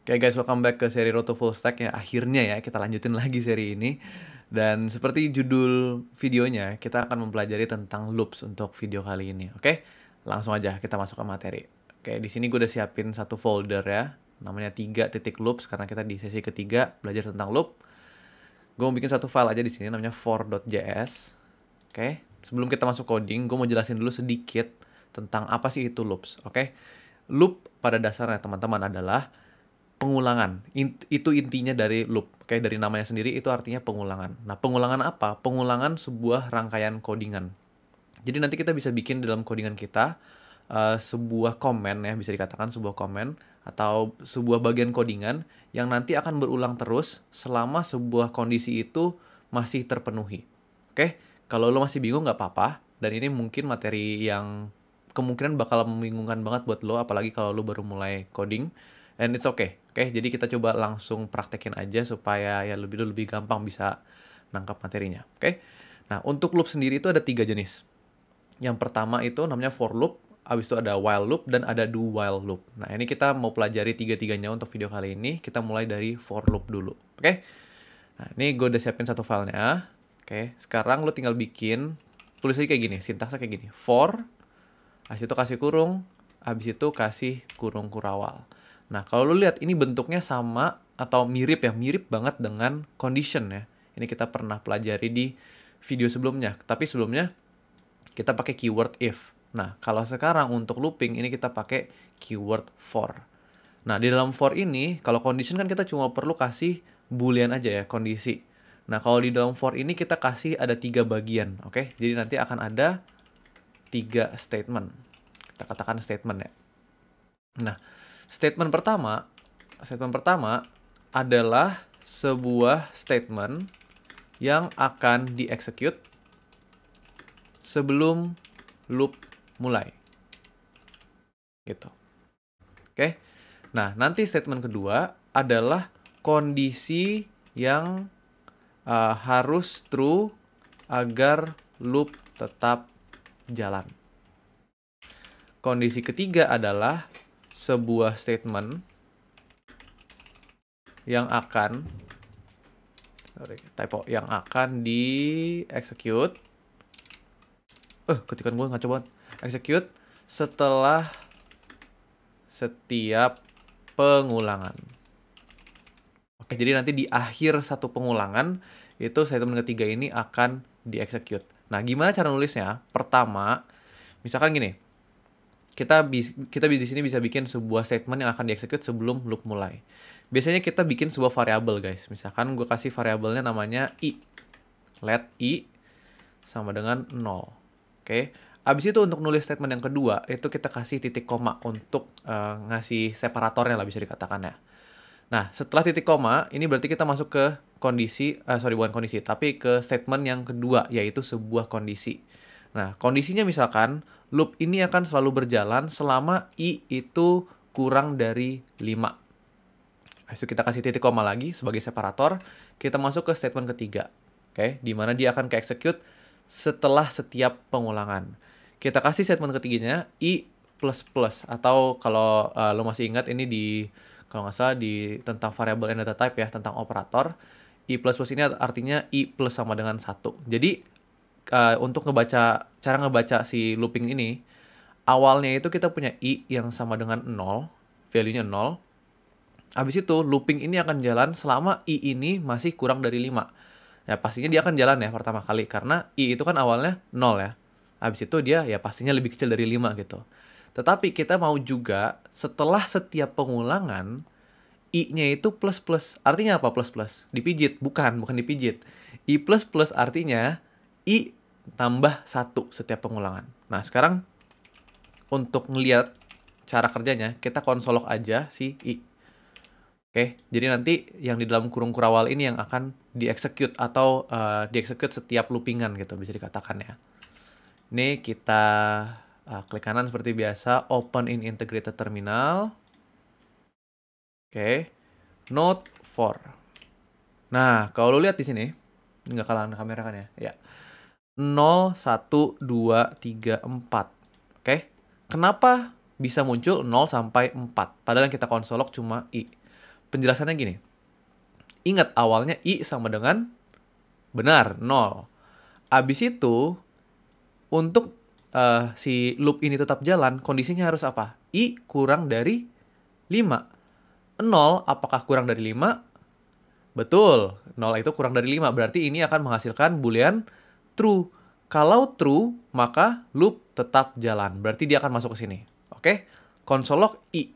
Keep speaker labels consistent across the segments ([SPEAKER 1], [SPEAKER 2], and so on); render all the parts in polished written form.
[SPEAKER 1] Oke guys, welcome back ke seri Road to Full Stack ya. Akhirnya ya, kita lanjutin lagi seri ini. Dan seperti judul videonya, kita akan mempelajari tentang loops untuk video kali ini. Oke, langsung aja kita masuk ke materi. Oke, di sini gue udah siapin satu folder ya, namanya 3.loops karena kita di sesi ketiga belajar tentang loop. Gue mau bikin satu file aja di sini namanya for.js. Oke, sebelum kita masuk coding, gue mau jelasin dulu sedikit tentang apa sih itu loops. Oke, loop pada dasarnya teman-teman adalah pengulangan. Itu intinya dari loop. Oke, dari namanya sendiri itu artinya pengulangan. Nah, pengulangan apa? Pengulangan sebuah rangkaian codingan. Jadi nanti kita bisa bikin dalam codingan kita sebuah komen ya, bisa dikatakan sebuah komen atau sebuah bagian codingan yang nanti akan berulang terus selama sebuah kondisi itu masih terpenuhi. Oke, kalau lo masih bingung nggak apa-apa, dan ini mungkin materi yang kemungkinan bakal membingungkan banget buat lo, apalagi kalau lo baru mulai coding. And it's okay. Oke, jadi kita coba langsung praktekin aja supaya ya lebih gampang bisa nangkap materinya. Oke. Nah, untuk loop sendiri itu ada 3 jenis. Yang pertama itu namanya for loop, habis itu ada while loop, dan ada do while loop. Nah, ini kita mau pelajari tiga-tiganya untuk video kali ini. Kita mulai dari for loop dulu. Oke. Nah, ini gue udah siapin satu filenya. Oke, sekarang lo tinggal bikin, tulis aja kayak gini, sintaksnya kayak gini. For, habis itu kasih kurung, habis itu kasih kurung kurawal. Nah, kalau lu lihat ini bentuknya sama atau mirip ya, mirip banget dengan condition ya. Ini kita pernah pelajari di video sebelumnya. Tapi sebelumnya kita pakai keyword if. Nah, kalau sekarang untuk looping ini kita pakai keyword for. Nah, di dalam for ini, kalau condition kan kita cuma perlu kasih boolean aja ya, kondisi. Nah, kalau di dalam for ini kita kasih ada 3 bagian, oke? Jadi nanti akan ada 3 statement. Kita katakan statement ya. Nah, statement pertama adalah sebuah statement yang akan dieksekut sebelum loop mulai. Gitu. Oke. Nah, nanti statement kedua adalah kondisi yang harus true agar loop tetap jalan. Kondisi ketiga adalah sebuah statement yang akan di-execute. Ketikan gue ngaco banget. Execute setelah setiap pengulangan. Oke, jadi nanti di akhir satu pengulangan itu statement ketiga ini akan di-execute. Nah, gimana cara nulisnya? Pertama, misalkan gini. Kita di sini bisa bikin sebuah statement yang akan dieksekut sebelum loop mulai. Biasanya kita bikin sebuah variabel, guys. Misalkan gue kasih variabelnya namanya i. Let i sama dengan 0. Oke. Abis itu untuk nulis statement yang kedua, itu kita kasih titik koma untuk ngasih separatornya lah, bisa dikatakan ya. Nah, setelah titik koma, ini berarti kita masuk ke kondisi, bukan kondisi, tapi ke statement yang kedua, yaitu sebuah kondisi. Nah, kondisinya misalkan, loop ini akan selalu berjalan selama i itu kurang dari 5. Habis itu kita kasih titik koma lagi sebagai separator, kita masuk ke statement ketiga. Oke, di mana dia akan ke-execute setelah setiap pengulangan. Kita kasih statement ketiganya, i++, atau kalau lo masih ingat ini kalau nggak salah di tentang variable and data type ya, tentang operator, i++ ini artinya i plus sama dengan 1. Jadi, untuk cara ngebaca si looping ini, awalnya itu kita punya i yang sama dengan 0, value-nya 0. Habis itu looping ini akan jalan selama i ini masih kurang dari 5. Ya pastinya dia akan jalan ya pertama kali, karena i itu kan awalnya 0 ya. Habis itu dia ya pastinya lebih kecil dari 5 gitu. Tetapi kita mau juga setelah setiap pengulangan, i-nya itu plus. Artinya apa plus? Dipijit? Bukan dipijit. I++ artinya i tambah 1 setiap pengulangan. Nah, sekarang untuk ngelihat cara kerjanya, kita konsolok aja si i. Oke, jadi nanti yang di dalam kurung kurawal ini yang akan dieksekut atau dieksekut setiap loopingan gitu, bisa dikatakan ya. Ini kita klik kanan seperti biasa, open in integrated terminal. Oke, note for. Nah, kalau lo lihat di sini, nggak kalah kamera kan ya? Ya. 0, 1, 2, 3, 4. Oke. Kenapa bisa muncul 0 sampai 4? Padahal yang kita konsolok cuma i. penjelasannya gini. Ingat awalnya I sama dengan benar, 0. Abis itu, untuk si loop ini tetap jalan, kondisinya harus apa? I kurang dari 5. 0 apakah kurang dari 5? Betul, 0 itu kurang dari 5. Berarti ini akan menghasilkan boolean true. Kalau true, maka loop tetap jalan. Berarti dia akan masuk ke sini. Oke? Console log I.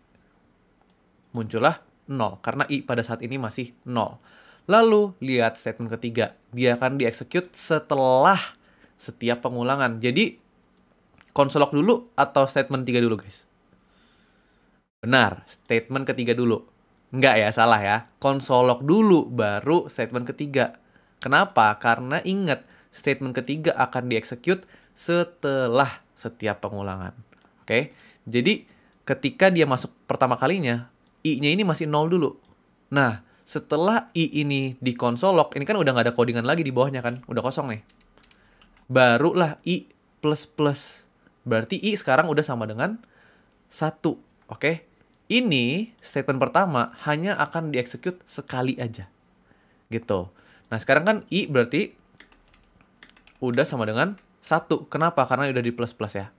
[SPEAKER 1] Muncullah 0. Karena I pada saat ini masih 0. Lalu, lihat statement ketiga. Dia akan di-execute setelah setiap pengulangan. Jadi, console log dulu atau statement 3 dulu, guys? Benar, statement ketiga dulu. Enggak ya, salah ya. Console log dulu, baru statement ketiga. Kenapa? Karena ingat, statement ketiga akan di-execute setelah setiap pengulangan. Oke? Jadi, ketika dia masuk pertama kalinya, I-nya ini masih 0 dulu. Nah, setelah I ini di console log, ini kan udah nggak ada codingan lagi di bawahnya kan? Udah kosong nih. Barulah I plus. Berarti I sekarang udah sama dengan 1. Oke? Ini statement pertama hanya akan di-execute sekali aja. Gitu. Nah, sekarang kan I berarti udah sama dengan 1. Kenapa? Karena udah di plus ya.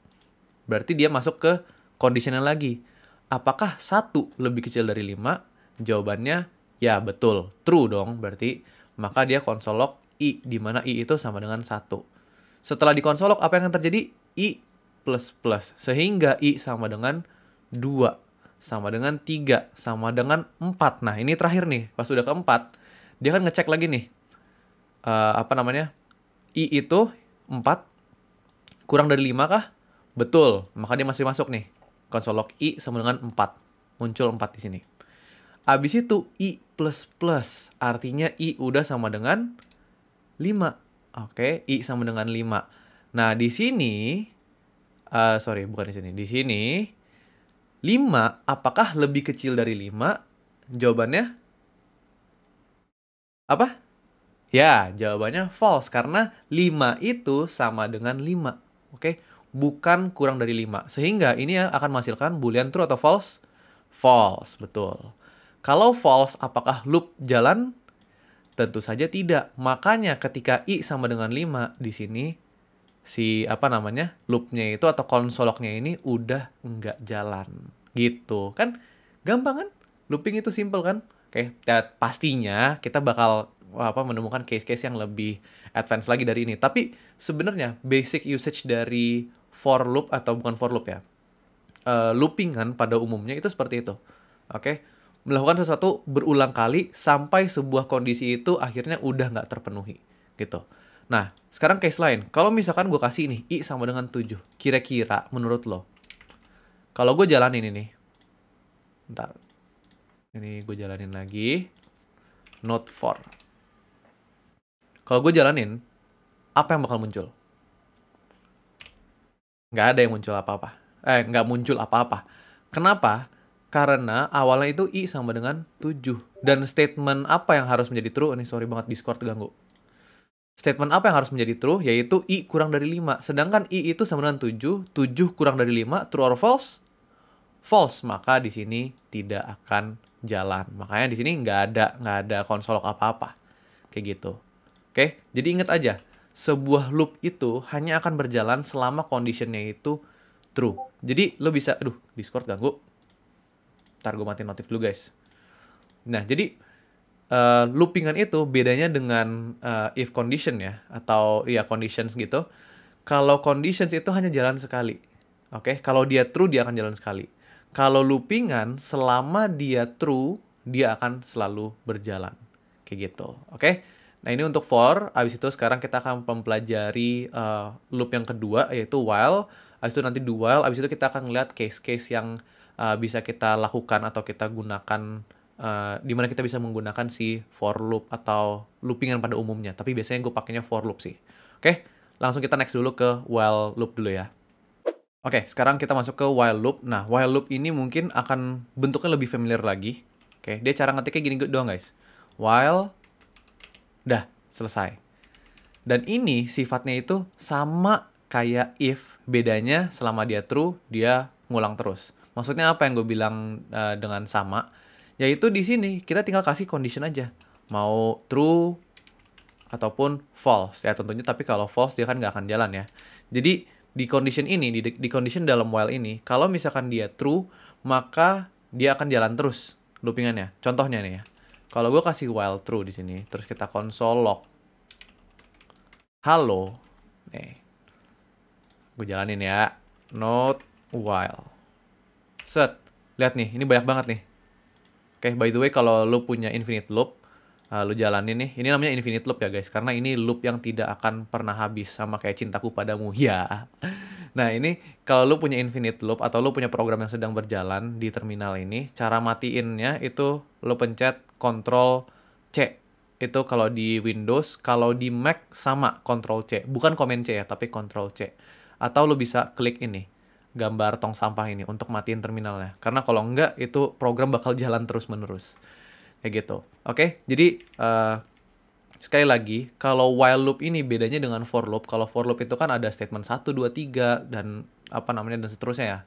[SPEAKER 1] Berarti dia masuk ke conditional lagi. Apakah 1 lebih kecil dari 5? Jawabannya ya betul. True dong berarti. Maka dia console log I, di mana I itu sama dengan 1. Setelah di console log, apa yang akan terjadi? I plus. Sehingga I sama dengan 2. Sama dengan 3. Sama dengan 4. Nah, ini terakhir nih. Pas udah keempat, dia akan ngecek lagi nih. I itu 4 kurang dari 5 kah? Betul, maka dia masih masuk nih. Console log I sama dengan 4. Muncul 4 di sini. Abis itu I plus. Artinya I udah sama dengan 5. Oke, I sama dengan 5. Nah, di sini bukan di sini. Di sini 5 apakah lebih kecil dari 5? Jawabannya apa? Ya, jawabannya false karena 5 itu sama dengan 5. Oke, bukan kurang dari 5. Sehingga ini akan menghasilkan boolean true atau false? False, betul. Kalau false, apakah loop jalan? Tentu saja tidak. Makanya ketika I sama dengan 5 di sini loopnya itu atau console log-nya ini udah nggak jalan. Gitu. Kan gampang kan? Looping itu simple kan? Oke, pastinya kita bakal menemukan case-case yang lebih advance lagi dari ini. Tapi sebenarnya basic usage dari for loop atau bukan for loop ya. Looping kan pada umumnya itu seperti itu. Oke. Melakukan sesuatu berulang kali sampai sebuah kondisi itu akhirnya udah nggak terpenuhi. Gitu. Nah, sekarang case lain. Kalau misalkan gue kasih ini, I sama dengan 7. Kira-kira menurut lo, kalau gue jalanin ini, bentar. Ini gue jalanin lagi. Note for. Kalau gue jalanin, apa yang bakal muncul? Nggak ada yang muncul apa-apa. Nggak muncul apa-apa. Kenapa? Karena awalnya itu I sama dengan 7. Dan statement apa yang harus menjadi true? Ini sorry banget Discord ganggu. Statement apa yang harus menjadi true? Yaitu I kurang dari 5. Sedangkan I itu sama dengan 7. 7 kurang dari 5. True or false? False. Maka di sini tidak akan jalan. Makanya di sini nggak ada console log apa-apa. Kayak gitu. Oke, jadi ingat aja. Sebuah loop itu hanya akan berjalan selama conditionnya itu true. Jadi lo bisa, Discord ganggu. Ntar gue matiin notif dulu guys. Nah, jadi loopingan itu bedanya dengan if condition ya. Atau ya conditions gitu. Kalau conditions itu hanya jalan sekali. Oke, kalau dia true dia akan jalan sekali. Kalau loopingan selama dia true dia akan selalu berjalan. Kayak gitu. Oke. Nah, ini untuk for. Habis itu sekarang kita akan mempelajari loop yang kedua, yaitu while. Habis itu nanti do while. Habis itu kita akan melihat case-case yang bisa kita lakukan atau kita gunakan, di mana kita bisa menggunakan si for loop atau loopingan pada umumnya. Tapi biasanya gue pakainya for loop sih. Oke, langsung kita next dulu ke while loop dulu ya. Oke, sekarang kita masuk ke while loop. Nah, while loop ini mungkin akan bentuknya lebih familiar lagi. Oke, dia cara ngetiknya gini doang guys. While. Dah, selesai. Dan ini sifatnya itu sama kayak if, bedanya selama dia true, dia ngulang terus. Maksudnya apa yang gue bilang dengan sama? Yaitu di sini kita tinggal kasih condition aja. Mau true ataupun false ya tentunya, tapi kalau false dia kan nggak akan jalan ya. Jadi di condition ini, di condition dalam while ini, kalau misalkan dia true, maka dia akan jalan terus loopingannya. Contohnya nih ya, kalau gue kasih while true di sini, terus kita console log halo, nih, gue jalanin ya, not while, set, lihat nih, ini banyak banget nih. Oke, by the way, kalau lu punya infinite loop, lu jalanin nih. Ini namanya infinite loop ya guys, karena ini loop yang tidak akan pernah habis, sama kayak cintaku padamu. Ya. Nah, ini kalau lu punya infinite loop atau lu punya program yang sedang berjalan di terminal ini, cara matiinnya itu lu pencet Ctrl C. Itu kalau di Windows, kalau di Mac sama Ctrl C. Bukan Command C ya, tapi Ctrl C. Atau lu bisa klik ini, gambar tong sampah ini untuk matiin terminalnya. Karena kalau enggak, itu program bakal jalan terus-menerus. Kayak gitu. Oke, jadi sekali lagi, kalau while loop ini bedanya dengan for loop. Kalau for loop itu kan ada statement 1, 2, 3, dan apa namanya, dan seterusnya ya.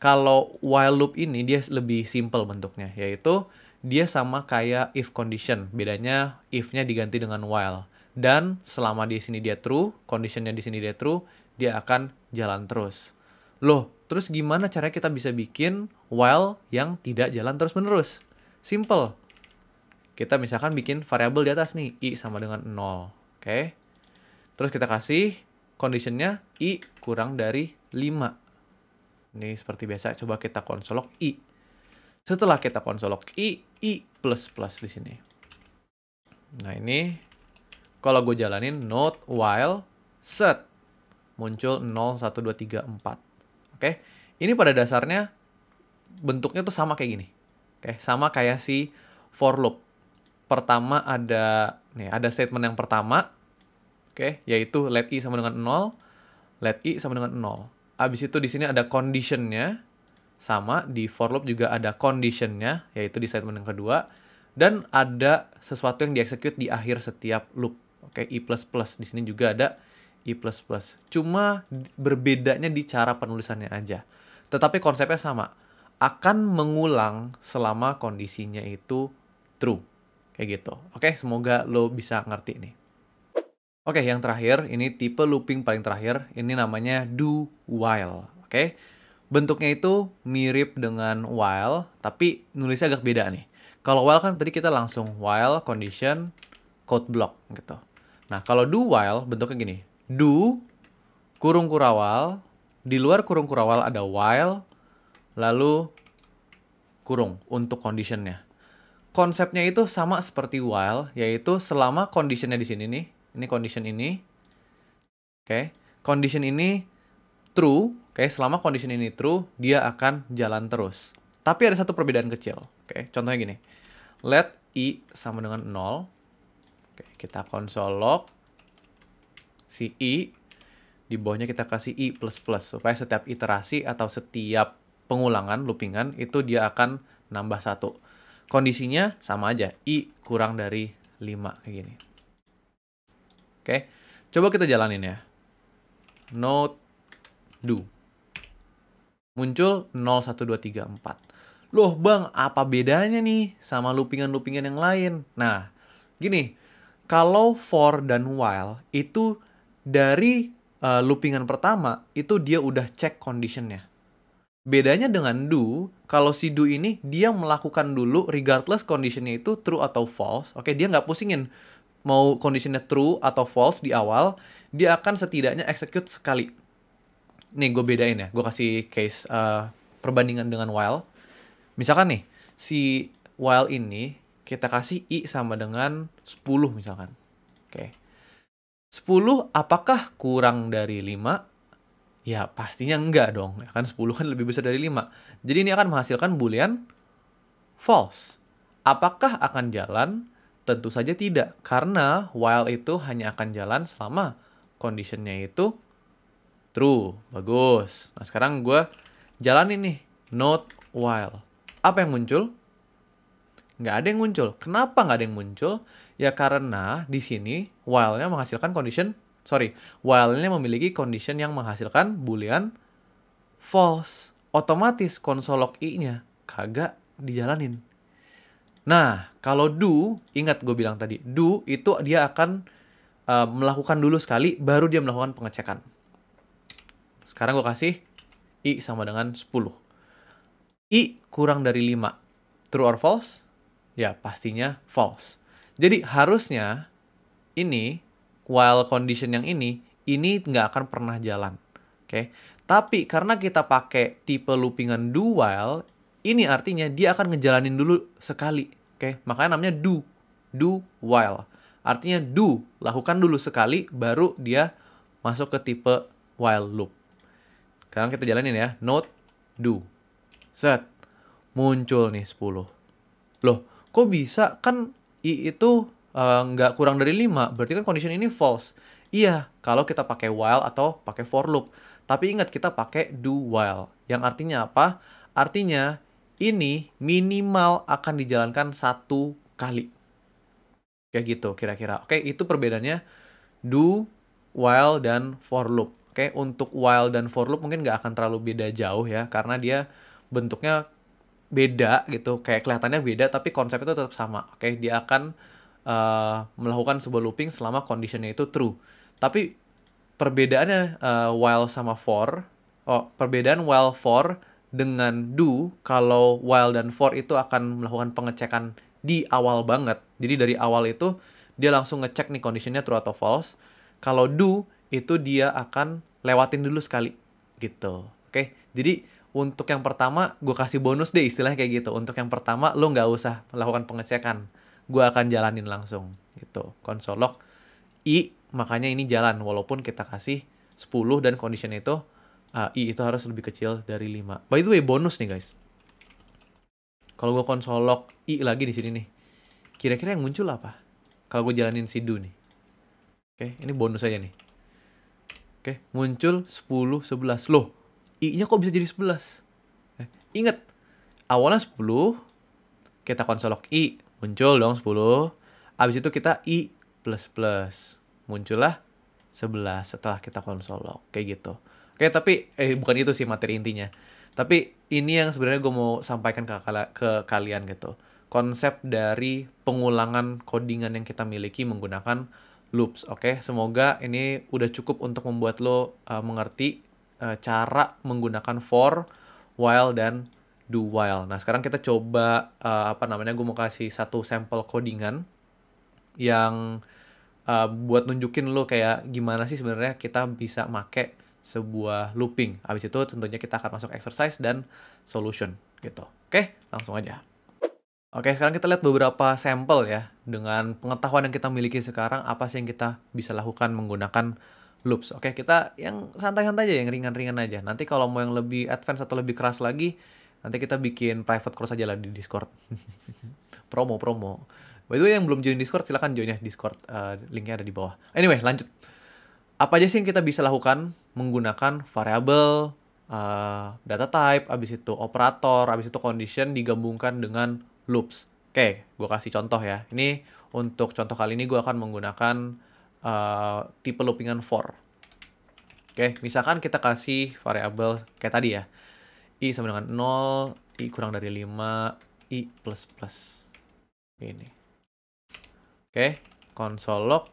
[SPEAKER 1] Kalau while loop ini dia lebih simple bentuknya, yaitu dia sama kayak if condition. Bedanya if-nya diganti dengan while. Dan selama di sini dia true, conditionnya di sini dia true, dia akan jalan terus. Loh, terus gimana caranya kita bisa bikin while yang tidak jalan terus-menerus? Simple. Kita misalkan bikin variabel di atas nih, i sama dengan 0. Oke. Terus kita kasih conditionnya i kurang dari 5. Ini seperti biasa, coba kita console log i. Setelah kita console log i plus plus di sini. Nah ini, kalau gue jalanin not while set, muncul 0, 1, 2, 3, 4. Oke, ini pada dasarnya bentuknya tuh sama kayak gini. Oke, sama kayak si for loop. Pertama ada statement yang pertama, oke, yaitu let i sama dengan 0, let i sama dengan 0. Abis itu di sini ada conditionnya, sama di for loop juga ada conditionnya, yaitu di statement yang kedua, dan ada sesuatu yang dieksekut di akhir setiap loop. Oke, i plus plus, di sini juga ada i plus plus. Cuma berbedanya di cara penulisannya aja. Tetapi konsepnya sama, akan mengulang selama kondisinya itu true. Kayak gitu. Oke, semoga lo bisa ngerti nih. Oke, yang terakhir, ini tipe looping paling terakhir. Ini namanya do while. Oke, bentuknya itu mirip dengan while, tapi nulisnya agak beda nih. Kalau while kan tadi kita langsung while condition code block gitu. Nah, kalau do while bentuknya gini. Do kurung kurawal, di luar kurung kurawal ada while, lalu kurung untuk conditionnya. Konsepnya itu sama seperti while, yaitu selama conditionnya di sini nih, ini condition ini, oke, condition ini true, oke, selama condition ini true, dia akan jalan terus. Tapi ada satu perbedaan kecil, oke, contohnya gini, let i sama dengan 0, oke, kita console log, si i, di bawahnya kita kasih i plus plus, supaya setiap iterasi atau setiap pengulangan, loopingan, itu dia akan nambah 1. Kondisinya sama aja, i kurang dari 5, kayak gini. Oke, coba kita jalanin ya. Note do. Muncul 0, 1, 2, 3, 4. Loh bang, apa bedanya nih sama loopingan-loopingan yang lain? Nah, gini, kalau for dan while itu dari loopingan pertama, itu dia udah cek conditionnya. Bedanya dengan do, kalau si do ini dia melakukan dulu regardless conditionnya itu true atau false. Oke, dia nggak pusingin mau conditionnya true atau false di awal, dia akan setidaknya execute sekali. Nih, gue bedain ya. Gue kasih case perbandingan dengan while. Misalkan nih, si while ini kita kasih i sama dengan 10 misalkan. Oke. 10 apakah kurang dari 5? Ya, pastinya enggak dong. Ya kan 10 kan lebih besar dari 5. Jadi ini akan menghasilkan boolean false. Apakah akan jalan? Tentu saja tidak. Karena while itu hanya akan jalan selama conditionnya itu true. Bagus. Nah, sekarang gue jalanin nih. Not while. Apa yang muncul? Nggak ada yang muncul. Kenapa nggak ada yang muncul? Ya karena di sini while-nya menghasilkan while-nya memiliki condition yang menghasilkan boolean false. Otomatis console log i-nya kagak dijalanin. Nah, kalau do, ingat gue bilang tadi, do itu dia akan melakukan dulu sekali, baru dia melakukan pengecekan. Sekarang gue kasih I sama dengan 10. I kurang dari 5. True or false? Ya, pastinya false. Jadi harusnya ini, while condition yang ini nggak akan pernah jalan. Oke. Tapi karena kita pakai tipe loopingan do while, ini artinya dia akan ngejalanin dulu sekali. Oke. Makanya namanya do. Do while. Artinya do, lakukan dulu sekali, baru dia masuk ke tipe while loop. Sekarang kita jalanin ya. Note, do. Set. Muncul nih 10. Loh, kok bisa? Kan I itu nggak kurang dari 5. Berarti kan condition ini false. Iya, kalau kita pakai while atau pakai for loop. Tapi ingat, kita pakai do while. Yang artinya apa? Artinya ini minimal akan dijalankan 1 kali. Kayak gitu kira-kira. Oke, itu perbedaannya do, while, dan for loop. Oke, untuk while dan for loop mungkin nggak akan terlalu beda jauh ya. Karena dia bentuknya beda gitu, kayak kelihatannya beda tapi konsepnya itu tetap sama. Oke, dia akan melakukan sebuah looping selama conditionnya itu true. Tapi perbedaannya while sama for, perbedaan while for dengan do, kalau while dan for itu akan melakukan pengecekan di awal banget. Jadi dari awal itu dia langsung ngecek nih conditionnya true atau false. Kalau do itu dia akan lewatin dulu sekali gitu. Oke, jadi untuk yang pertama, gue kasih bonus deh istilahnya kayak gitu. Untuk yang pertama, lo nggak usah melakukan pengecekan. Gue akan jalanin langsung gitu. Console log I, makanya ini jalan. Walaupun kita kasih 10 dan condition itu, I itu harus lebih kecil dari 5. By the way, bonus nih guys. Kalau gue console log I lagi di sini nih, kira-kira yang muncul apa? Kalau gue jalanin si do nih. Oke, ini bonus aja nih. Oke, muncul 10, 11. Loh, I-nya kok bisa jadi 11? Ingat, awalnya 10, kita console log I, muncul dong 10. Abis itu kita I++. Muncullah 11 setelah kita console log. Kayak gitu. Oke, tapi bukan itu sih materi intinya. Tapi ini yang sebenarnya gue mau sampaikan ke kalian gitu. Konsep dari pengulangan codingan yang kita miliki menggunakan loops. Oke, semoga ini udah cukup untuk membuat lo mengerti cara menggunakan for, while, dan do while. Nah, sekarang kita coba gue mau kasih satu sampel codingan yang buat nunjukin lo kayak gimana sih sebenarnya kita bisa make sebuah looping. Habis itu tentunya kita akan masuk exercise dan solution gitu. Oke, langsung aja. Oke, sekarang kita lihat beberapa sampel ya. Dengan pengetahuan yang kita miliki sekarang, apa sih yang kita bisa lakukan menggunakan loops. Oke, kita yang santai-santai aja, yang ringan-ringan aja. Nanti kalau mau yang lebih advance atau lebih keras lagi, nanti kita bikin private course aja lah di Discord. Promo. By the way, yang belum join Discord, silahkan join ya Discord. Linknya ada di bawah. Anyway, lanjut. Apa aja sih yang kita bisa lakukan menggunakan variable, data type, abis itu operator, abis itu condition digabungkan dengan loops. Oke, gue kasih contoh ya. Ini untuk contoh kali ini gue akan menggunakan tipe loopingan for. Oke, misalkan kita kasih variabel kayak tadi ya. I sama dengan 0, I kurang dari 5, I++. Ini. Oke, console log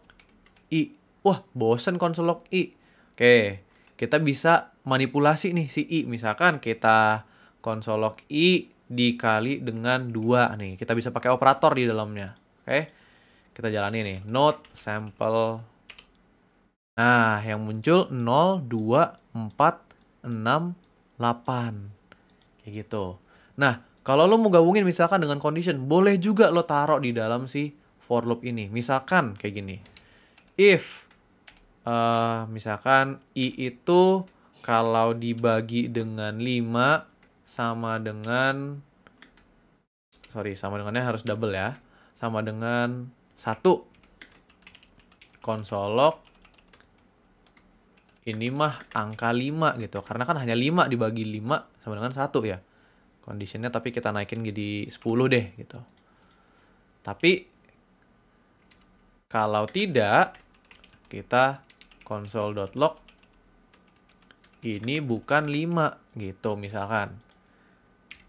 [SPEAKER 1] I. Wah, bosen console log I. Oke, kita bisa manipulasi nih si I. Misalkan kita console log I dikali dengan 2 nih. Kita bisa pakai operator di dalamnya. Oke. Kita jalani nih. Note sample. Nah, yang muncul 0, 2, 4, 6, 8. Kayak gitu. Nah, kalau lo mau gabungin misalkan dengan condition, boleh juga lo taruh di dalam si for loop ini. Misalkan kayak gini. If misalkan I itu kalau dibagi dengan 5 sama dengannya harus double ya. Sama dengan 1. Console log ini mah angka 5 gitu. Karena kan hanya 5 dibagi 5 sama dengan 1 ya. Conditionnya tapi kita naikin jadi 10 deh gitu. Tapi kalau tidak, kita console.log ini bukan 5 gitu misalkan.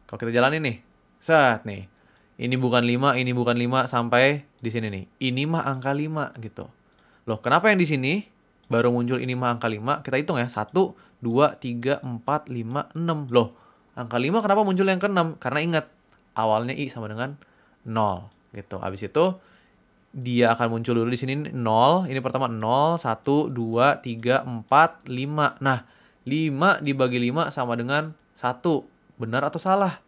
[SPEAKER 1] Kalau kita jalanin nih, set nih. Ini bukan 5, ini bukan 5 sampai di sini nih. Ini mah angka 5 gitu. Loh, kenapa yang di sini baru muncul ini mah angka 5? Kita hitung ya. 1, 2, 3, 4, 5, 6. Loh, angka 5 kenapa muncul yang ke-6? Karena ingat, awalnya I sama dengan 0 gitu. Habis itu dia akan muncul dulu di sini 0. Ini pertama 0, 1, 2, 3, 4, 5. Nah, 5 dibagi 5 sama dengan 1. Benar atau salah?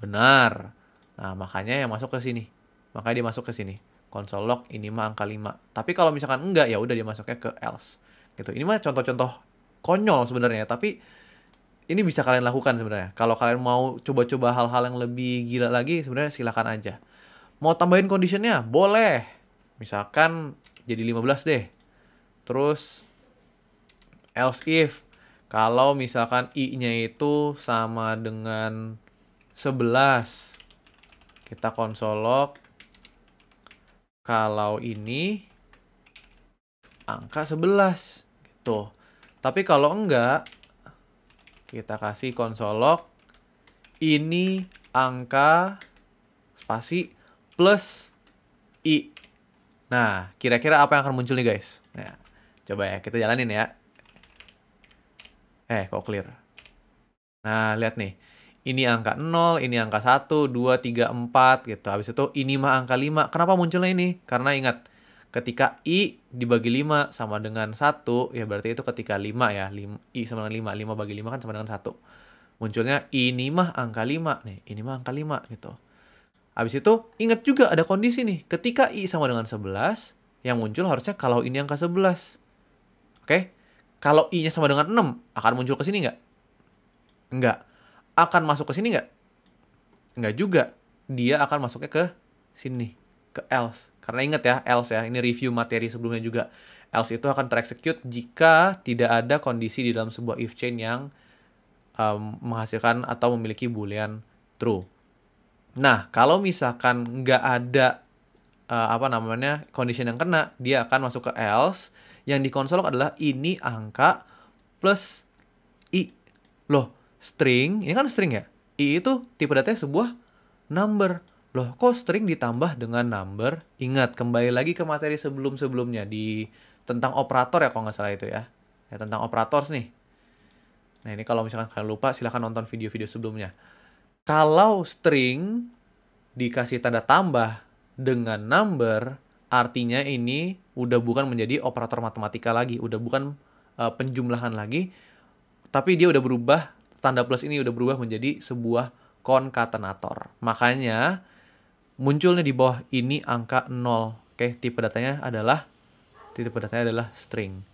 [SPEAKER 1] Benar. Nah, makanya yang masuk ke sini. Makanya dia masuk ke sini. Console log ini mah angka 5. Tapi kalau misalkan enggak, ya udah dia masuknya ke else. Gitu. Ini mah contoh-contoh konyol sebenarnya, tapi ini bisa kalian lakukan sebenarnya. Kalau kalian mau coba-coba hal-hal yang lebih gila lagi, sebenarnya silakan aja. Mau tambahin conditionnya? Boleh. Misalkan jadi 15 deh. Terus else if kalau misalkan i-nya itu sama dengan 11. Kita console log kalau ini angka 11 gitu. Tapi kalau enggak, kita kasih console log ini angka spasi plus i. Nah, kira-kira apa yang akan muncul nih guys? Nah, coba ya kita jalanin ya. Kok clear? Nah, lihat nih. Ini angka 0, ini angka 1, 2, 3, 4 gitu. Habis itu ini mah angka 5. Kenapa munculnya ini? Karena ingat, ketika I dibagi 5 sama dengan 1, ya berarti itu ketika 5 ya. I sama dengan 5. 5 bagi 5 kan sama dengan 1. Munculnya ini mah angka 5. Nih, ini mah angka 5 gitu. Habis itu ingat juga ada kondisi nih. Ketika I sama dengan 11, yang muncul harusnya kalau ini angka 11. Oke? Kalau I-nya sama dengan 6, akan muncul ke sini nggak? Enggak. Akan masuk ke sini nggak? Nggak juga. Dia akan masuknya ke sini. Ke else. Karena ingat ya, else ya. Ini review materi sebelumnya juga. Else itu akan terexecute jika tidak ada kondisi di dalam sebuah if chain yang menghasilkan atau memiliki boolean true. Nah, kalau misalkan nggak ada condition yang kena, dia akan masuk ke else. Yang di console adalah ini angka plus i. Loh, string, ini kan string ya? I itu tipe datanya sebuah number. Loh, kok string ditambah dengan number? Ingat, kembali lagi ke materi sebelum-sebelumnya tentang operator ya kalau nggak salah itu ya. Ya, tentang operators nih. Nah, ini kalau misalkan kalian lupa, silahkan nonton video-video sebelumnya. Kalau string dikasih tanda tambah dengan number, artinya ini udah bukan menjadi operator matematika lagi, udah bukan penjumlahan lagi, tapi dia udah berubah, tanda plus ini udah berubah menjadi sebuah konkatenator. Makanya munculnya di bawah ini angka 0. Oke, tipe datanya adalah string.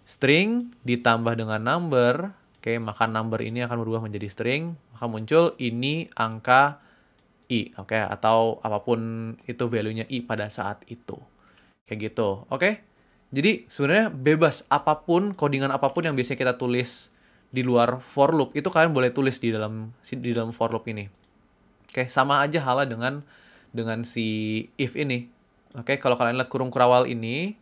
[SPEAKER 1] String ditambah dengan number. Oke, maka number ini akan berubah menjadi string. Maka muncul ini angka i. Oke, atau apapun itu value-nya i pada saat itu. Kayak gitu. Oke. Jadi sebenarnya bebas apapun, codingan apapun yang biasanya kita tulis di luar for loop, itu kalian boleh tulis di dalam for loop ini. Oke, sama aja halnya dengan si if ini. Oke, kalau kalian lihat kurung kurawal ini,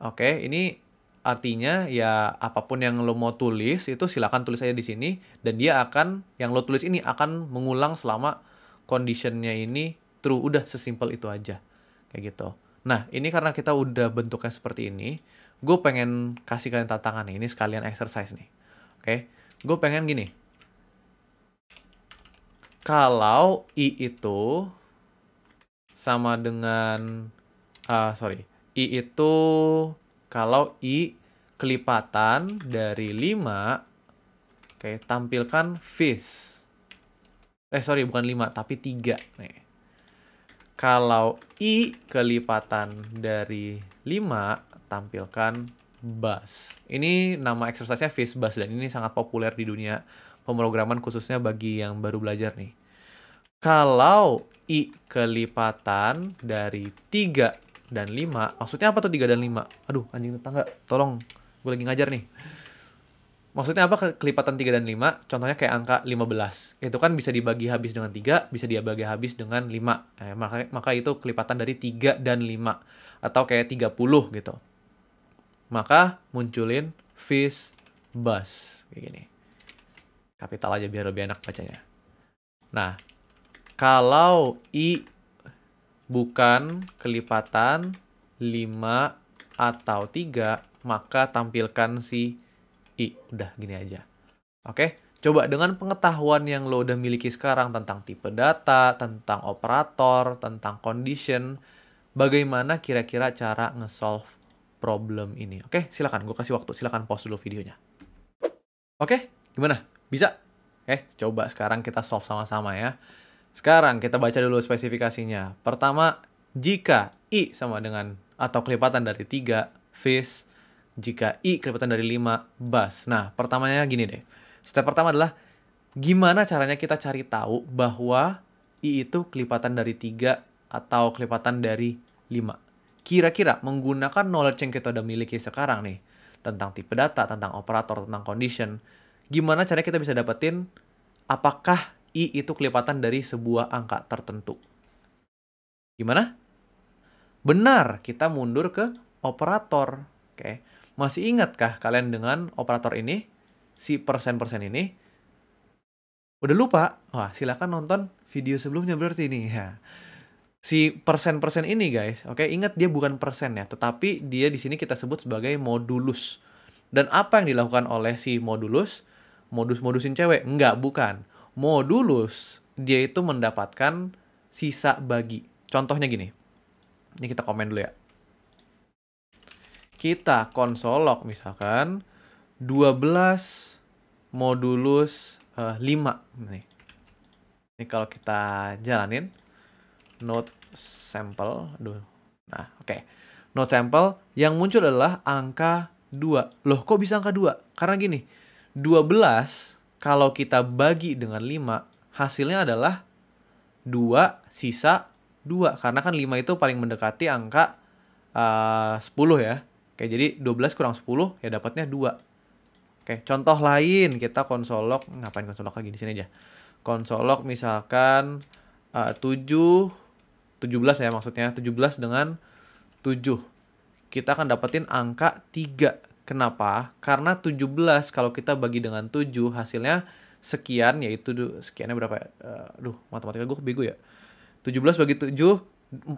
[SPEAKER 1] oke, ini artinya ya apapun yang lo mau tulis itu silakan tulis aja di sini, dan dia akan, yang lo tulis ini akan mengulang selama conditionnya ini true. Udah sesimpel itu aja. Kayak gitu. Nah, ini karena kita udah bentuknya seperti ini, gue pengen kasih kalian tantangan nih. Ini sekalian exercise nih. Oke, gue pengen gini. Kalau I itu sama dengan, I itu kalau I kelipatan dari 5, oke, tampilkan fish. Bukan 5, tapi 3. Nih. Kalau I kelipatan dari 5, tampilkan bus. Ini nama exercise-nya fish bus, dan ini sangat populer di dunia pemrograman, khususnya bagi yang baru belajar nih. Kalau I kelipatan dari 3 dan 5, maksudnya apa tuh 3 dan 5? Aduh, anjing tetangga, tolong, gue lagi ngajar nih. Maksudnya apa kelipatan 3 dan 5? Contohnya kayak angka 15. Itu kan bisa dibagi habis dengan 3, bisa dibagi habis dengan 5. Maka itu kelipatan dari 3 dan 5. Atau kayak 30 gitu. Maka munculin fish bus. Kayak gini. Kapital aja biar lebih enak bacanya. Nah, kalau I bukan kelipatan 5 atau 3, maka tampilkan si I. Udah gini aja. Oke, coba dengan pengetahuan yang lo udah miliki sekarang tentang tipe data, tentang operator, tentang condition, bagaimana kira-kira cara nge-solve problem ini. Oke, silakan. Gue kasih waktu. Silakan pause dulu videonya. Oke, gimana? Bisa? Coba sekarang kita solve sama-sama ya. Sekarang kita baca dulu spesifikasinya. Pertama, jika I sama dengan atau kelipatan dari 3, fish. Jika I kelipatan dari 5, bus. Nah, pertamanya gini deh. Step pertama adalah gimana caranya kita cari tahu bahwa I itu kelipatan dari 3 atau kelipatan dari 5. Kira-kira menggunakan knowledge yang kita udah miliki sekarang nih, tentang tipe data, tentang operator, tentang condition, gimana caranya kita bisa dapetin apakah I itu kelipatan dari sebuah angka tertentu. Gimana? Benar, kita mundur ke operator. Oke. Masih ingatkah kalian dengan operator ini? Si persen-persen ini? Udah lupa? Wah, silakan nonton video sebelumnya berarti ini ya. Si persen-persen ini guys, oke, ingat dia bukan persen ya, tetapi dia di sini kita sebut sebagai modulus. Dan apa yang dilakukan oleh si modulus? Modus-modusin cewek? Enggak, bukan. Modulus, dia itu mendapatkan sisa bagi. Contohnya gini. Ini kita komen dulu ya. Kita konsolog misalkan 12 modulus 5 nih. Ini kalau kita jalanin node sampel, nah oke. Node sampel yang muncul adalah angka 2. Loh, kok bisa angka 2? Karena gini, 12 kalau kita bagi dengan 5, hasilnya adalah 2 sisa 2. Karena kan 5 itu paling mendekati angka 10 ya. Oke, jadi 12 kurang 10 ya dapatnya 2. Oke, contoh lain kita konsolog, ngapain konsolog lagi di sini aja. Konsolog misalkan 17 ya maksudnya, 17 dengan 7. Kita akan dapetin angka 3. Kenapa? Karena 17 kalau kita bagi dengan 7 hasilnya sekian, yaitu sekiannya berapa ya? Matematika gue bego ya. 17 bagi 7,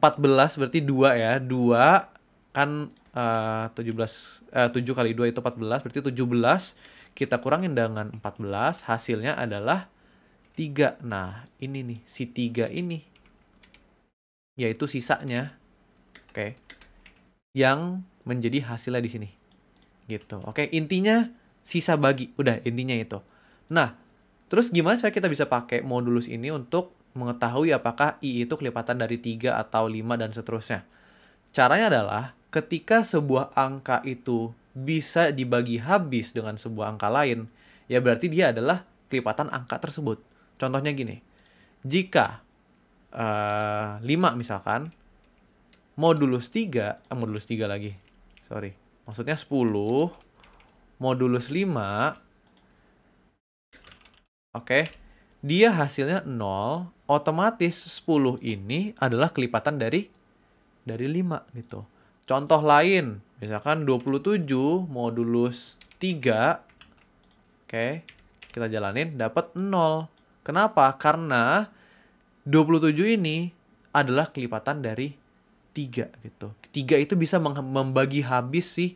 [SPEAKER 1] 14 berarti 2 ya. 2 kan 7 kali 2 itu 14, berarti 17 kita kurangin dengan 14, hasilnya adalah 3. Nah, ini nih, si 3 ini yaitu sisanya. Oke. Yang menjadi hasilnya di sini. Gitu. Oke, intinya sisa bagi. Udah, intinya itu. Nah, terus gimana cara kita bisa pakai modulus ini untuk mengetahui apakah I itu kelipatan dari 3 atau 5 dan seterusnya? Caranya adalah ketika sebuah angka itu bisa dibagi habis dengan sebuah angka lain, ya berarti dia adalah kelipatan angka tersebut. Contohnya gini, jika 5 misalkan, modulus 3 lagi, sorry, maksudnya 10, modulus 5, oke, dia hasilnya 0, otomatis 10 ini adalah kelipatan dari 5 gitu. Contoh lain, misalkan 27 modulus 3, oke, kita jalanin, dapat 0. Kenapa? Karena 27 ini adalah kelipatan dari 3 gitu. 3 itu bisa membagi habis si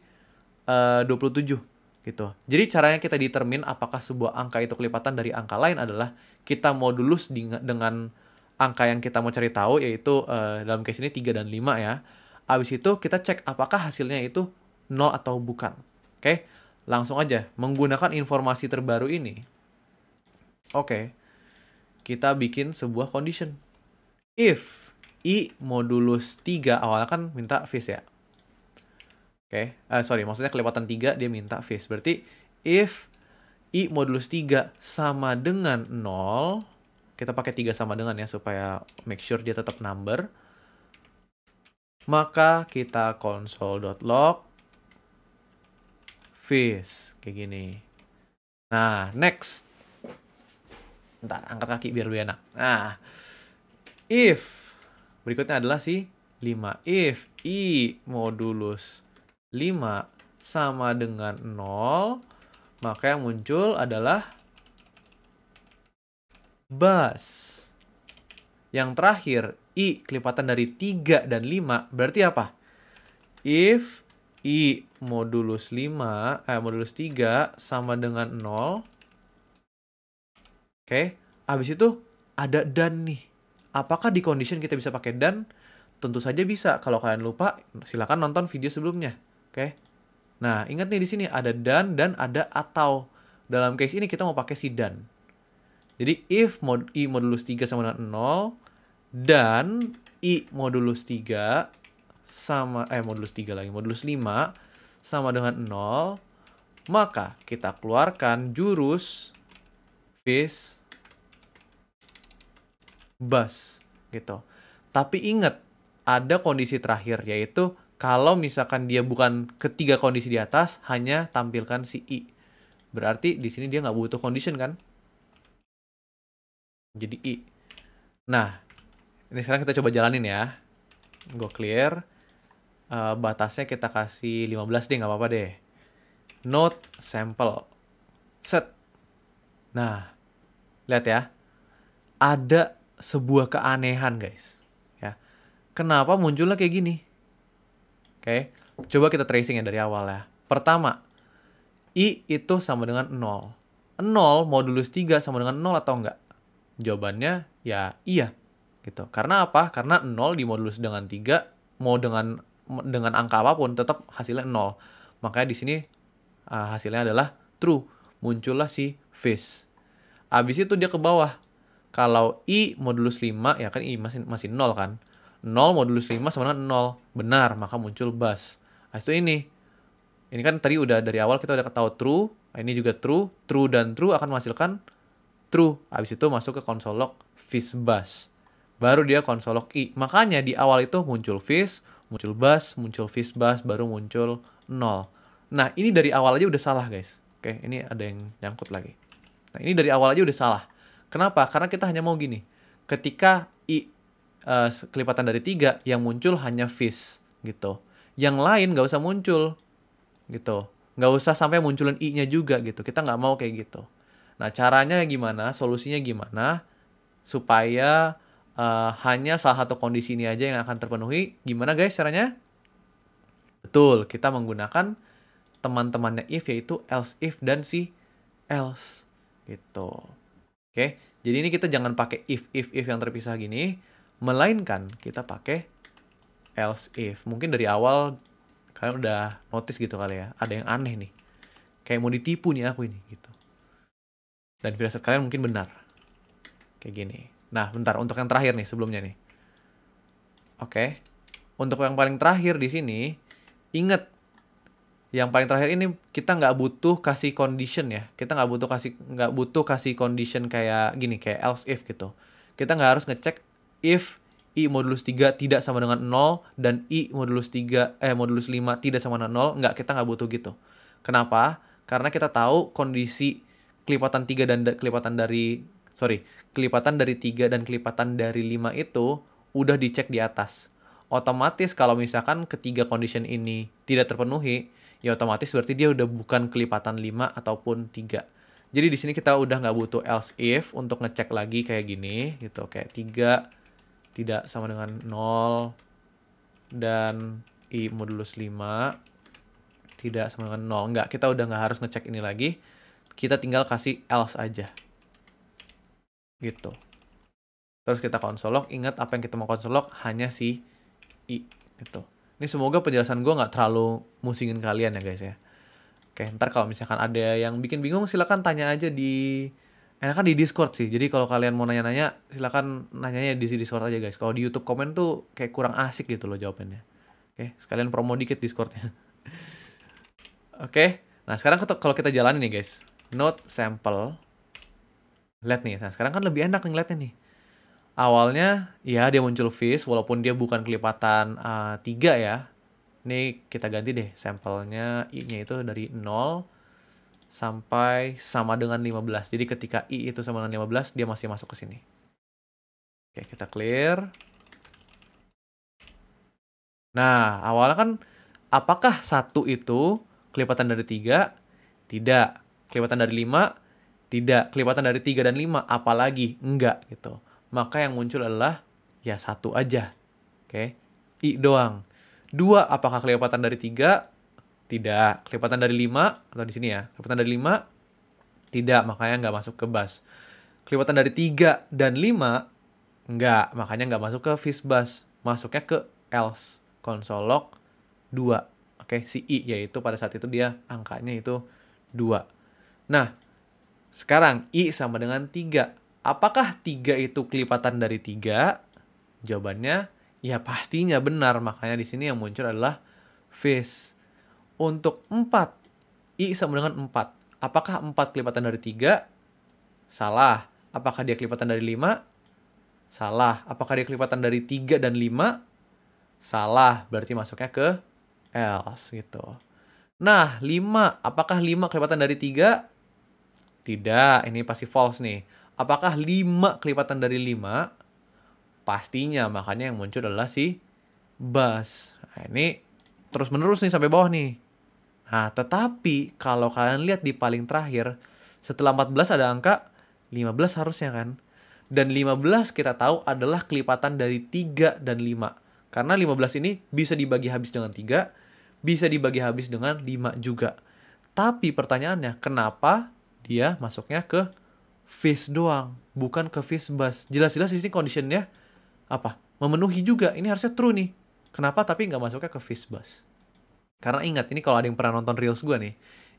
[SPEAKER 1] 27 gitu. Jadi caranya kita determine apakah sebuah angka itu kelipatan dari angka lain adalah kita modulus dengan angka yang kita mau cari tahu, yaitu dalam case ini 3 dan 5 ya. Habis itu kita cek apakah hasilnya itu 0 atau bukan. Oke, langsung aja menggunakan informasi terbaru ini. Oke, kita bikin sebuah condition. If I modulus 3, awalnya kan minta fish ya. Oke, maksudnya kelipatan 3 dia minta fish. Berarti if I modulus 3 sama dengan 0, kita pakai 3 sama dengan ya supaya make sure dia tetap number. Maka kita console.log fish kayak gini. Nah, next. Ntar angkat kaki biar lebih enak. Nah, if berikutnya adalah si 5. If I modulus 5 sama dengan 0, maka yang muncul adalah bus. Yang terakhir, I kelipatan dari 3 dan 5, berarti apa? If I modulus 3 sama dengan 0. Oke, habis itu ada dan nih. Apakah di condition kita bisa pakai dan? Tentu saja bisa. Kalau kalian lupa, silakan nonton video sebelumnya. Oke. Nah, ingat nih di sini ada dan ada atau. Dalam case ini kita mau pakai si dan. Jadi if I modulus 3 sama dengan 0 dan I modulus 3 sama modulus 3 lagi, modulus 5 sama dengan 0, maka kita keluarkan jurus Fish Bus gitu. Tapi ingat, ada kondisi terakhir, yaitu kalau misalkan dia bukan ketiga kondisi di atas, hanya tampilkan si I. Berarti di sini dia nggak butuh condition kan? Jadi I. Nah, ini sekarang kita coba jalanin ya. Gue clear. Batasnya kita kasih 15 deh, nggak apa-apa deh. Note sample. Set. Nah, lihat ya. Ada sebuah keanehan, guys. Ya. Kenapa munculnya kayak gini? Oke. Coba kita tracing ya dari awal ya. Pertama, I itu sama dengan 0. 0 modulus 3 sama dengan 0 atau enggak? Jawabannya ya iya. Gitu. Karena apa? Karena 0 dimodulus dengan 3, mau dengan angka apapun tetap hasilnya 0. Makanya di sini hasilnya adalah true. Muncullah si fish. Abis itu dia ke bawah. Kalau I modulus 5, ya kan I masih 0 kan. 0 modulus 5 sama dengan 0. Benar, maka muncul bus. Habis itu ini. Ini kan tadi udah dari awal kita udah ketahui true. Ini juga true. True dan true akan menghasilkan true. Habis itu masuk ke console log fish bus. Baru dia console log I. Makanya di awal itu muncul fish, muncul bus, muncul fish bus, baru muncul 0. Nah, ini dari awal aja udah salah, guys. Oke, ini ada yang nyangkut lagi. Nah, ini dari awal aja udah salah. Kenapa? Karena kita hanya mau gini. Ketika I kelipatan dari 3, yang muncul hanya fish, gitu. Yang lain nggak usah muncul, gitu. Nggak usah sampai munculin I-nya juga, gitu. Kita nggak mau kayak gitu. Nah, caranya gimana? Solusinya gimana? Supaya hanya salah satu kondisi ini aja yang akan terpenuhi. Gimana guys caranya? Betul, kita menggunakan teman-temannya if, yaitu else if dan si else. Gitu. Oke, jadi ini kita jangan pakai if yang terpisah gini. Melainkan kita pakai else if. Mungkin dari awal kalian udah notice gitu kali ya. Ada yang aneh nih. Kayak mau ditipu nih aku ini. Gitu. Dan firasat kalian mungkin benar. Kayak gini. Nah, bentar. Untuk yang terakhir nih, sebelumnya nih. Oke. Untuk yang paling terakhir di sini, ingat. Yang paling terakhir ini, kita nggak butuh kasih condition ya. Kita nggak butuh kasih condition kayak gini, kayak else if gitu. Kita nggak harus ngecek if I modulus 3 tidak sama dengan 0, dan I modulus 5 tidak sama dengan 0. Nggak, kita nggak butuh gitu. Kenapa? Karena kita tahu kondisi kelipatan 3 dan kelipatan dari 3 dan kelipatan dari 5 itu udah dicek di atas. Otomatis kalau misalkan ketiga condition ini tidak terpenuhi, ya otomatis berarti dia udah bukan kelipatan 5 ataupun 3. Jadi di sini kita udah nggak butuh else if untuk ngecek lagi kayak gini gitu. Kayak 3 tidak sama dengan 0 dan I modulus 5 tidak sama dengan 0. Nggak, kita udah nggak harus ngecek ini lagi. Kita tinggal kasih else aja. Gitu. Terus kita console log. Ingat apa yang kita mau console log hanya si I. Gitu. Ini semoga penjelasan gue nggak terlalu musingin kalian ya guys ya. Oke, ntar kalau misalkan ada yang bikin bingung silahkan tanya aja di... Enakan di Discord sih. Jadi kalau kalian mau nanya-nanya silahkan nanyanya di Discord aja guys. Kalau di YouTube komen tuh kayak kurang asik gitu loh jawabannya. Oke, sekalian promo dikit Discordnya. Oke, nah sekarang kalau kita jalanin nih guys. Note sample. Lihat nih, nah sekarang kan lebih enak nih ngeliatnya nih. Awalnya, ya dia muncul fish, walaupun dia bukan kelipatan 3 ya. Ini kita ganti deh, sampelnya I-nya itu dari 0 sampai sama dengan 15. Jadi ketika I itu sama dengan 15, dia masih masuk ke sini. Oke, kita clear. Nah, awalnya kan, apakah 1 itu kelipatan dari 3? Tidak. Kelipatan dari 5? Tidak. Kelipatan dari 3 dan 5? Apalagi? Enggak gitu. Maka yang muncul adalah Ya satu aja. Oke. I doang. 2 apakah kelipatan dari 3? Tidak. Kelipatan dari 5 atau di sini ya. Kelipatan dari 5? Tidak, makanya nggak masuk ke bus. Kelipatan dari 3 dan 5? Nggak, makanya nggak masuk ke FISBUS. Masuknya ke else. Console log 2. Oke, si I yaitu pada saat itu dia angkanya itu 2. Nah, sekarang I sama dengan 3. Apakah 3 itu kelipatan dari 3? Jawabannya ya pastinya benar. Makanya di sini yang muncul adalah FIS. Untuk 4, I sama dengan 4. Apakah 4 kelipatan dari 3? Salah. Apakah dia kelipatan dari 5? Salah. Apakah dia kelipatan dari 3 dan 5? Salah. Berarti masuknya ke else gitu. Nah, 5. Apakah 5 kelipatan dari 3? Tidak. Ini pasti false nih. Apakah 5 kelipatan dari 5? Pastinya. Makanya yang muncul adalah si bus. Nah, ini terus menerus nih sampai bawah nih. Nah, tetapi kalau kalian lihat di paling terakhir, setelah 14 ada angka 15 harusnya kan. Dan 15 kita tahu adalah kelipatan dari 3 dan 5. Karena 15 ini bisa dibagi habis dengan 3, bisa dibagi habis dengan 5 juga. Tapi pertanyaannya, kenapa dia masuknya ke FIS doang, bukan ke FISBUS? Jelas-jelas di sini conditionnya apa? Memenuhi juga. Ini harusnya true nih. Kenapa tapi nggak masuknya ke FISBUS? Karena ingat, ini kalau ada yang pernah nonton Reels gue nih,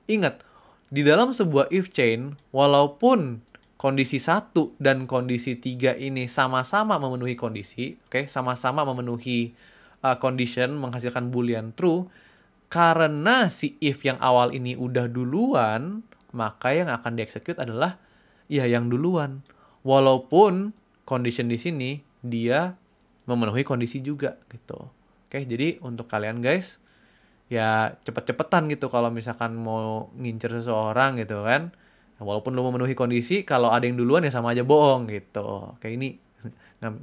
[SPEAKER 1] ingat, di dalam sebuah if chain, walaupun kondisi 1 dan kondisi 3 ini sama-sama memenuhi kondisi, oke, sama-sama memenuhi condition, menghasilkan boolean true, karena si if yang awal ini udah duluan, maka yang akan dieksekut adalah ya yang duluan. Walaupun condition di sini dia memenuhi kondisi juga gitu. Oke, jadi untuk kalian guys, ya cepet-cepetan gitu kalau misalkan mau ngincer seseorang gitu kan. Walaupun lu memenuhi kondisi, kalau ada yang duluan ya sama aja bohong gitu. Kayak ini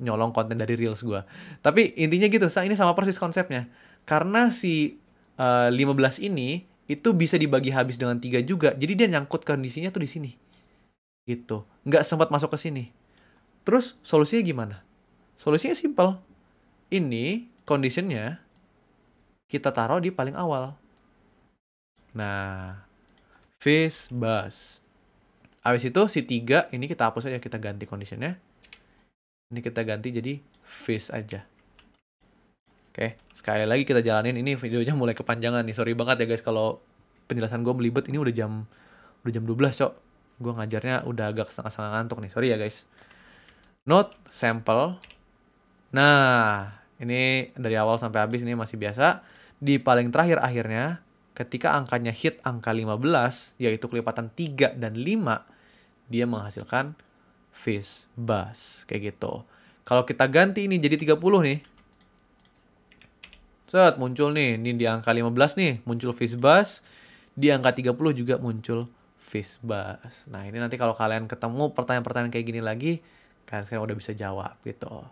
[SPEAKER 1] nyolong konten dari Reels gue. Tapi intinya gitu, ini sama persis konsepnya. Karena si 15 ini itu bisa dibagi habis dengan 3 juga. Jadi dia nyangkut kondisinya tuh di sini. Gitu. Nggak sempat masuk ke sini. Terus solusinya gimana? Solusinya simple. Ini conditionnya kita taruh di paling awal. Nah, FISBUS. Habis itu si 3 ini kita hapus aja, kita ganti conditionnya. Ini kita ganti jadi FIS aja. Oke, sekali lagi kita jalanin. Ini videonya mulai kepanjangan nih. Sorry banget ya guys kalau penjelasan gue belibet. Ini udah jam 12, Cok. Gue ngajarnya udah agak setengah-setengah ngantuk nih. Sorry ya guys. Note sampel. Nah, ini dari awal sampai habis ini masih biasa. Di paling terakhir akhirnya, ketika angkanya hit angka 15, yaitu kelipatan 3 dan 5, dia menghasilkan FISBUS. Kayak gitu. Kalau kita ganti ini jadi 30 nih. Set, muncul nih. Ini di angka 15 nih, muncul FISBUS. Di angka 30 juga muncul FISBUS. Nah, ini nanti kalau kalian ketemu pertanyaan-pertanyaan kayak gini lagi, kalian sekarang udah bisa jawab gitu.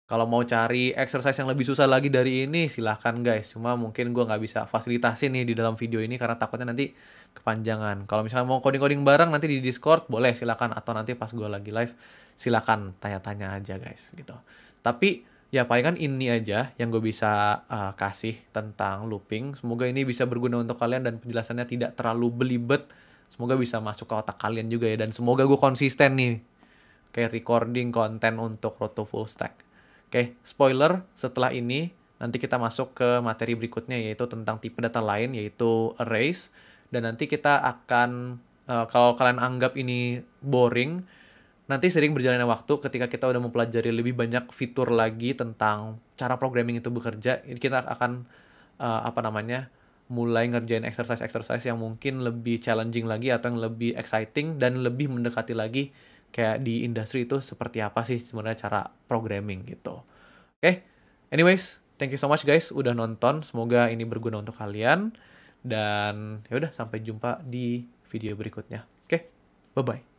[SPEAKER 1] Kalau mau cari exercise yang lebih susah lagi dari ini, silahkan guys. Cuma mungkin gue nggak bisa fasilitasin nih di dalam video ini karena takutnya nanti kepanjangan. Kalau misalnya mau coding-coding bareng nanti di Discord, boleh silahkan. Atau nanti pas gue lagi live, silahkan tanya-tanya aja guys gitu. Tapi ya palingan ini aja yang gue bisa kasih tentang looping. Semoga ini bisa berguna untuk kalian dan penjelasannya tidak terlalu belibet. Semoga bisa masuk ke otak kalian juga ya. Dan semoga gue konsisten nih kayak recording konten untuk Road to Full Stack. Oke, spoiler, setelah ini nanti kita masuk ke materi berikutnya yaitu tentang tipe data lain yaitu arrays. Dan nanti kita akan, kalau kalian anggap ini boring, nanti sering berjalannya waktu ketika kita udah mempelajari lebih banyak fitur lagi tentang cara programming itu bekerja, kita akan mulai ngerjain exercise yang mungkin lebih challenging lagi atau yang lebih exciting dan lebih mendekati lagi kayak di industri itu seperti apa sih sebenarnya cara programming gitu. Oke, anyways, thank you so much guys udah nonton. Semoga ini berguna untuk kalian dan ya udah sampai jumpa di video berikutnya. Oke, bye bye.